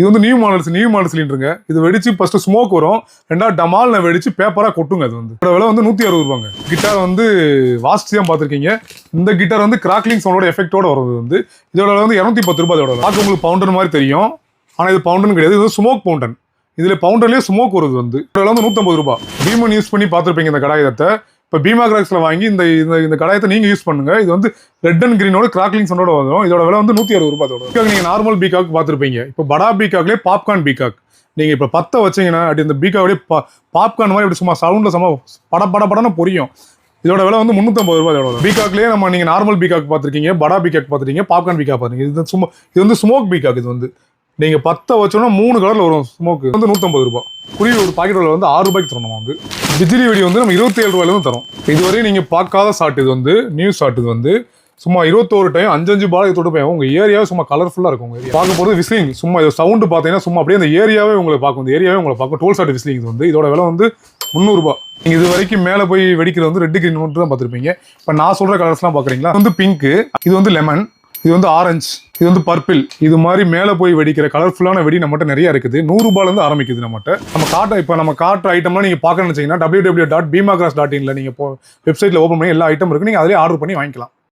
இது வந்து new model சிலிண்டருங்க. இது வெடிச்சு ஃபர்ஸ்ட் ஸ்மோக் வரும், ரெண்டாவது டமால்னு வெடிச்சு பேப்பரா கொட்டுங்க. அது வந்து இதோட விலை வந்து 160 ரூபாங்க. கிட்டார் வந்து வாசிச்சு தான் பார்த்துருக்கீங்க. இந்த கிட்டார் வந்து கிராக்லிங் சவுண்டோட எஃபெக்டோட வருது. வந்து இதோட விலை வந்து 210 ரூபாய். இதோட பார்க்க உங்களுக்கு பவுண்டர் மாதிரி தெரியும், ஆனால் இது பவுண்டர்னு கிடையாது. இது ஸ்மோக் பவுண்டன். இதுல பவுண்டர்லேயே ஸ்மோக் வருது. வந்து இதோட வந்து 150 ரூபாய். பீமன் யூஸ் பண்ணி பார்த்துருப்பீங்க இந்த கடாயத்தை. இப்போ பீமா கிராக்ஸ்ல வாங்கி இந்த கடாயத்தை நீங்க யூஸ் பண்ணுங்க. இது வந்து ரெட் அண்ட் கிரீனோட கிராக்லிங் சவுண்டோட வரும். இதோட விலை வந்து 160 ரூபாய். இதோட நீங்க நார்மல் பீகாக் பார்த்துருப்பீங்க. இப்போ படா பீகாக்லேயே பாப்கார்ன் பீகாக் நீங்க இப்போ 10 வச்சீங்கன்னா அப்படி இந்த பீகாக்லேயே பாப்கார்ன் மாதிரி இப்படி சும்மா சவுண்ட்ல சும்மா படன்னு பொரியும். இதோட விலை வந்து 350 ரூபாய். இதோட பீகாக்லேயே நம்ம நீங்க நார்மல் பீகாக் பார்த்துருக்கீங்க, படா பீகாக் பார்த்துருக்கீங்க, பாப்கார்ன் பீகாக் பார்த்துருக்கீங்க. இது வந்து ஸ்மோக் பீகாக். இது வந்து நீங்க 10 வச்சோன்னா 3 கலர்ல வரும். ஸ்மோக் வந்து 150 ரூபாய். குருவி ஒரு பாக்கெட் வந்து 6 ரூபாய்க்கு தரணும். வந்து பிஜிலி வெடி வந்து நம்ம 27 ரூபாயில இருந்து தரோம். இதுவரையும் நீங்க பார்க்காத ஷாட். இது வந்து நியூ ஷாட். இது வந்து சும்மா 21 டைம் 5 பால் தொட்டு போய் உங்க ஏரியாவே சும்மா கலர்ஃபுல்லா இருக்கும். உங்க பார்க்க போறது விஸ்லிங். சும்மா இது சவுண்ட் பார்த்தீங்கன்னா சும்மா அப்படியே அந்த ஏரியாவே உங்களை பார்க்கும். இந்த ஏரியாவே உங்களை பார்க்கும். டோல் ஷாட் விஸ்லிங். இது வந்து இதோட விலை வந்து 300 ரூபாய். நீங்க இது வரைக்கும் மேலே போய் வெடிக்கிறது வந்து ரெட் கிரீன் மட்டும் தான் பார்த்துருப்பீங்க. இப்போ நான் சொல்ற கலர்ஸ்லாம் பார்க்குறீங்களா? வந்து பிங்க், இது வந்து லெமன், இது வந்து ஆரஞ்சு, இது வந்து பர்பிள். இது மாதிரி மேலே போய் வெடிக்கிற கலர்ஃபுல்லான வெடி நம்மகிட்ட நிறைய இருக்குது. 100 ரூபாயிலிருந்து ஆரம்பிக்குது நம்மகிட்ட. நம்ம காட்டுற ஐட்டம்லாம் நீங்க பார்க்கணும்னு வச்சீங்கன்னா www.bimagras.in நீங்க வெப்சைட்ல ஓப்பன் பண்ணி எல்லா ஐட்டம் இருக்கு. நீங்க அதிலே ஆர்டர் பண்ணி வாங்கிக்கலாம்.